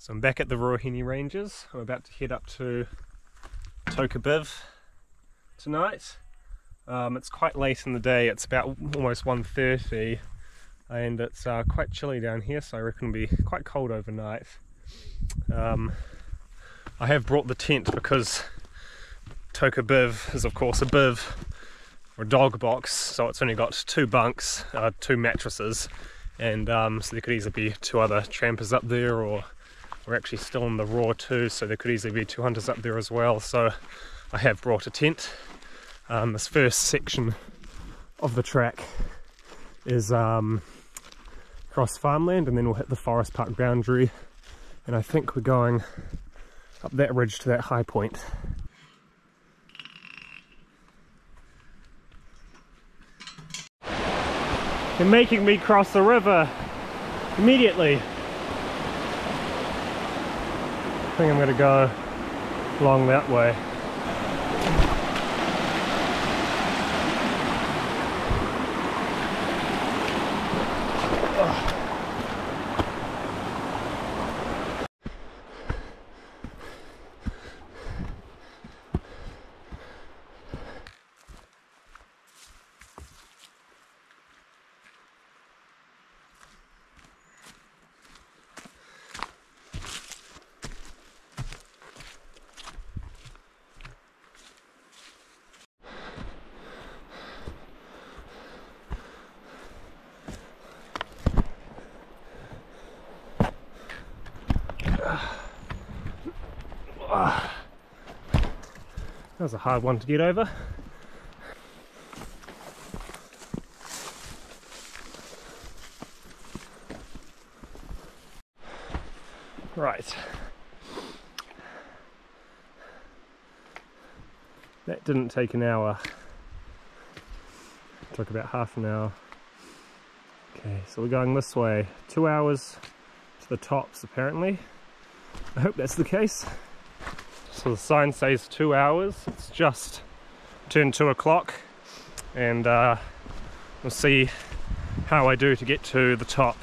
So I'm back at the Ruahine Ranges. I'm about to head up to Toka Biv tonight. It's quite late in the day, it's about almost 1:30 and it's quite chilly down here, so I reckon it'll be quite cold overnight. I have brought the tent because Toka Biv is of course a biv, or a dog box, so it's only got 2 bunks, 2 mattresses, and so there could easily be 2 other trampers up there, or we're actually still in the raw too, so there could easily be 2 hunters up there as well. So I have brought a tent. This first section of the track is across farmland, and then we'll hit the forest park boundary, and I think we're going up that ridge to that high point. They're making me cross the river immediately. I think I'm going to go along that way. That was a hard one to get over. Right. That didn't take an hour. It took about half an hour. Okay, so we're going this way. 2 hours to the tops apparently. I hope that's the case. So the sign says 2 hours, it's just turned 2 o'clock, and we'll see how I do to get to the top.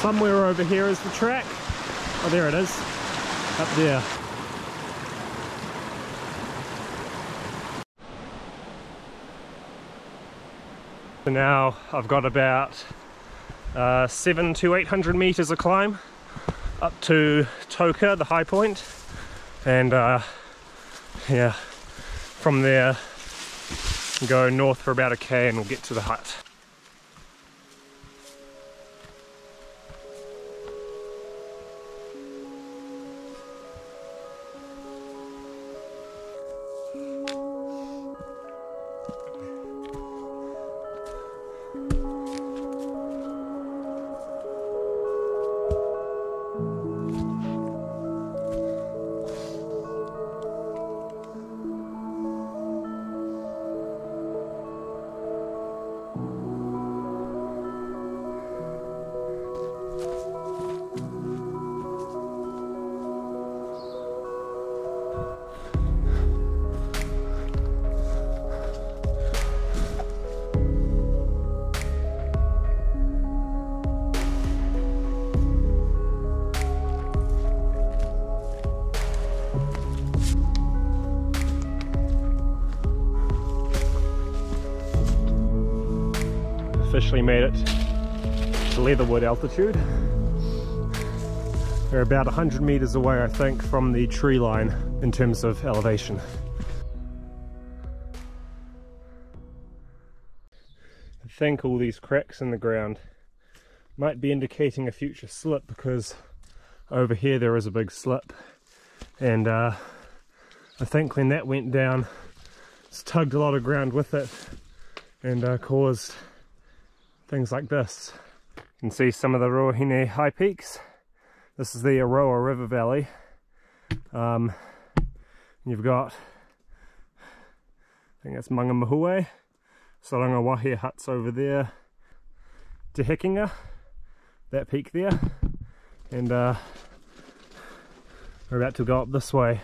Somewhere over here is the track. Oh, there it is, up there. So now I've got about 700 to 800 meters of climb up to Toka, the high point, and yeah, from there go north for about 1K and we'll get to the hut. Officially made it to Leatherwood altitude. We're about 100 meters away, I think, from the tree line in terms of elevation. I think all these cracks in the ground might be indicating a future slip, because over here there is a big slip, and I think when that went down it's tugged a lot of ground with it and caused things like this. You can see some of the Ruahine high peaks. This is the Aroa River Valley. You've got, I think that's Mangamahue, Sarangawahe huts over there, Te Hekinga, that peak there, and we're about to go up this way.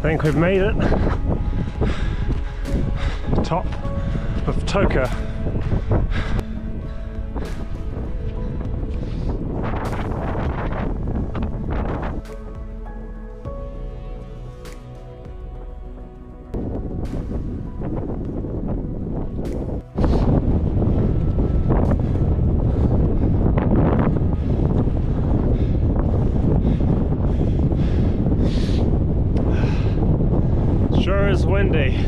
think we've made it. Top of Toka. Sure is windy.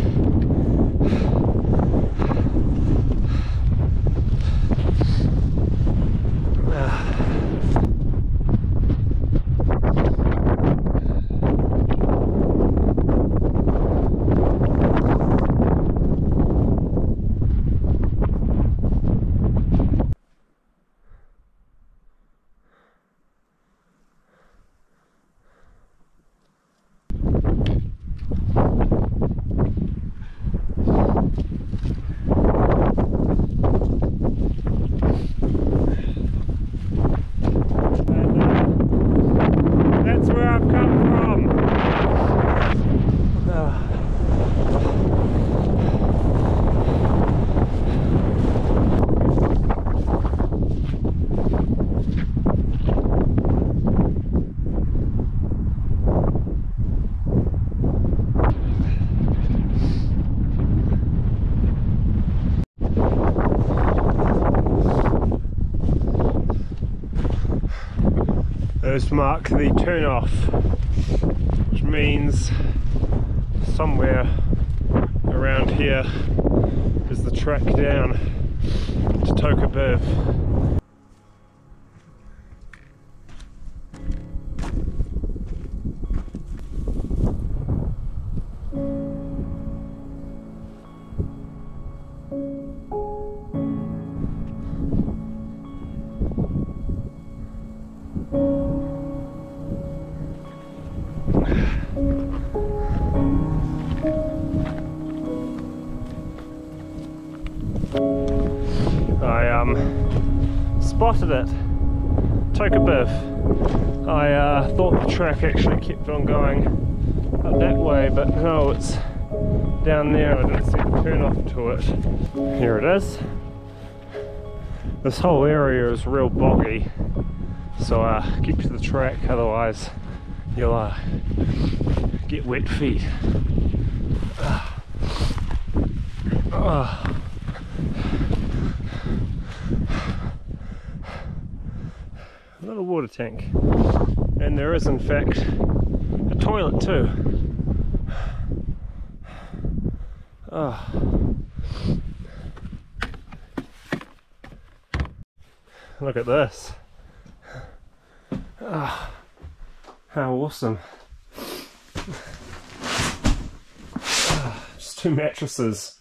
Those mark the turn off, which means somewhere around here is the track down to Toka Biv. Spotted it, Toka Biv. I thought the track actually kept on going up that way, but no, it's down there. I didn't see the turn off to it. Here it is. This whole area is real boggy, so keep to the track, otherwise you'll get wet feet. A little water tank, and there is in fact a toilet too. Look at this. How awesome. Just two mattresses,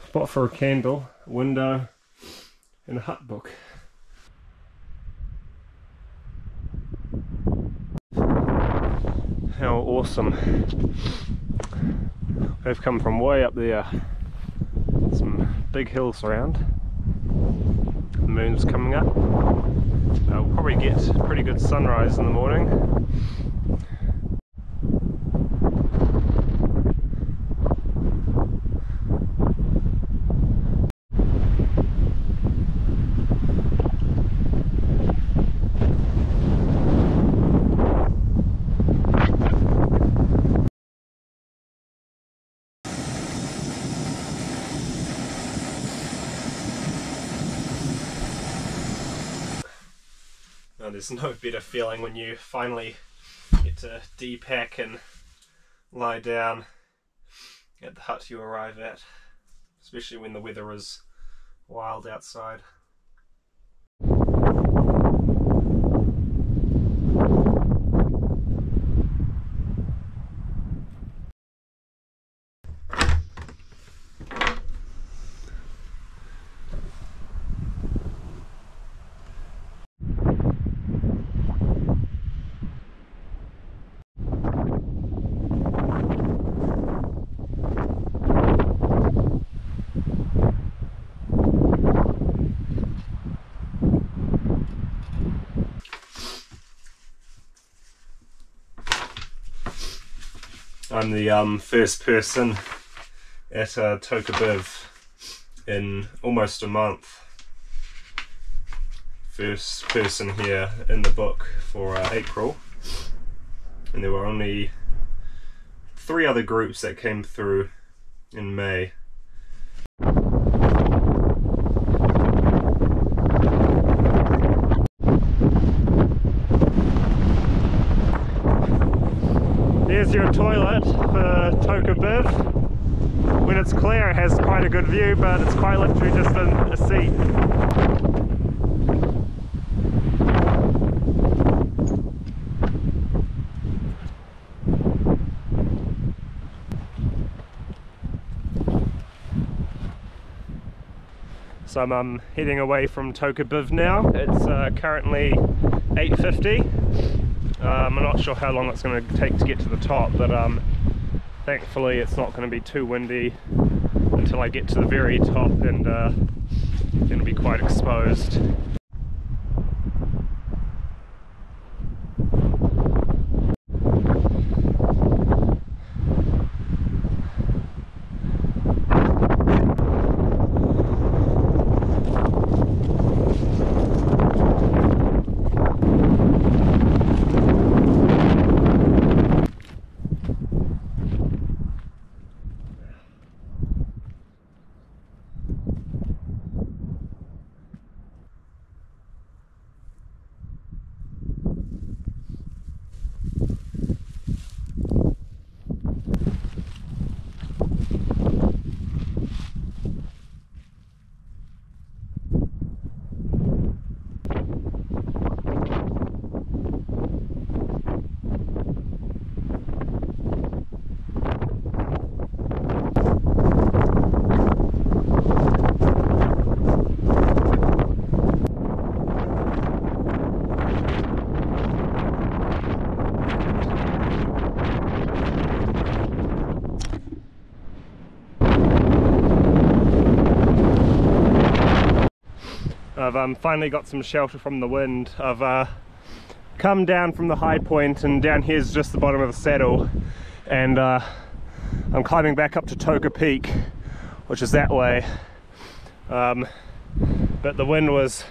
spot for a candle, a window, and a hut book. How awesome. We've come from way up there. Some big hills around. The moon's coming up. We'll probably get a pretty good sunrise in the morning. There's no better feeling when you finally get to depack and lie down at the hut you arrive at, especially when the weather is wild outside. I'm the first person at Toka Biv in almost a month. First person here in the book for April, and there were only 3 other groups that came through in May. There's your toilet for Toka Biv. When it's clear it has quite a good view, but it's quite literally just a seat. So I'm heading away from Toka Biv now. It's currently 8:50. I'm not sure how long it's going to take to get to the top, but thankfully it's not going to be too windy until I get to the very top, and then it'll be quite exposed. I've finally got some shelter from the wind. I've come down from the high point, and down here's just the bottom of the saddle, and I'm climbing back up to Toka Peak, which is that way, but the wind was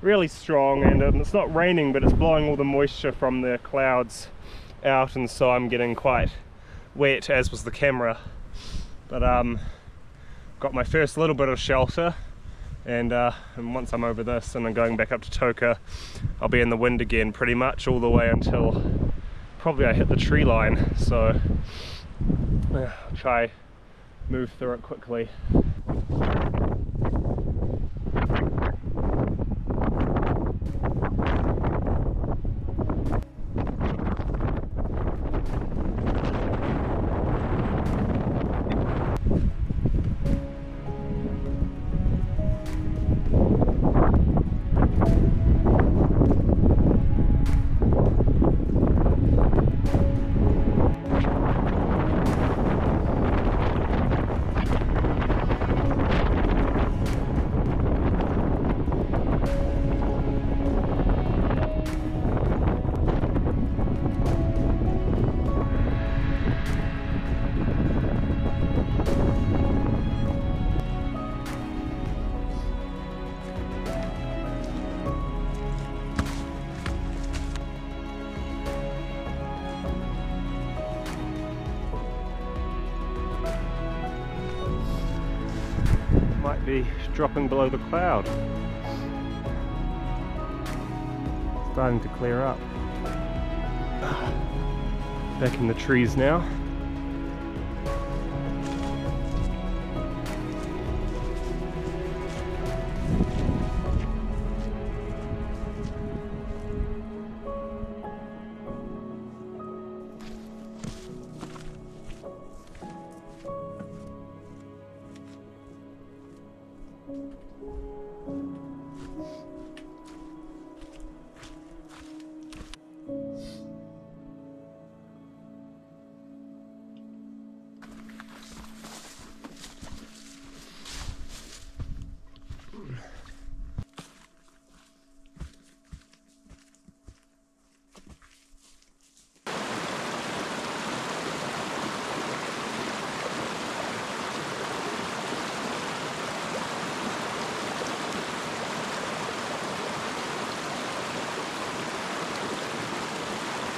really strong, and it's not raining, but it's blowing all the moisture from the clouds out, and so I'm getting quite wet, as was the camera. But got my first little bit of shelter, and once I'm over this and I'm going back up to Toka, I'll be in the wind again pretty much all the way until probably I hit the tree line. So I'll try move through it quickly. Might be dropping below the cloud. Starting to clear up. Back in the trees now.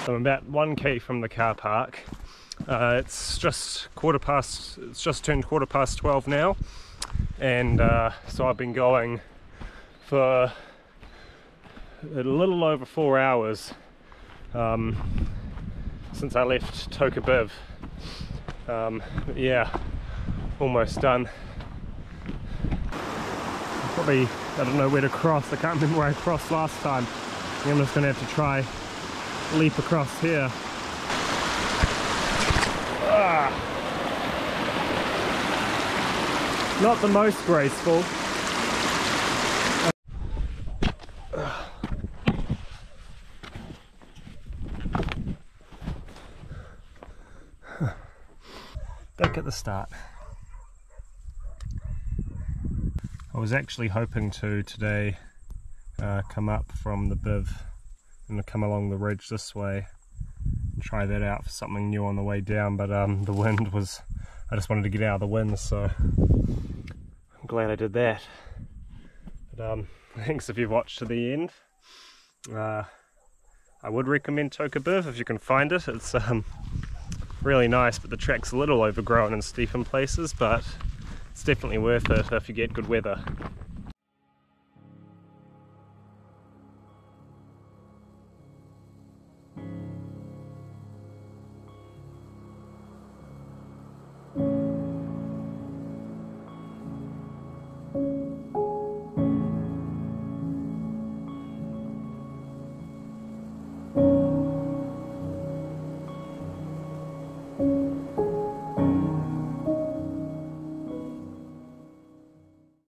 So I'm about 1 key from the car park. It's just turned 12 now, and so I've been going for a little over 4 hours since I left Toka Biv. Yeah, almost done. Probably, I don't know where to cross. I can't remember where I crossed last time. I think I'm just going to have to try leap across here. Not the most graceful. Back at the start. I was actually hoping to today come up from the Biv and come along the ridge this way and try that out for something new on the way down, but the wind was, I just wanted to get out of the wind, so I'm glad I did that. But thanks if you've watched to the end. I would recommend Toka Biv if you can find it. It's really nice, but the track's a little overgrown and steep in places, but it's definitely worth it if you get good weather.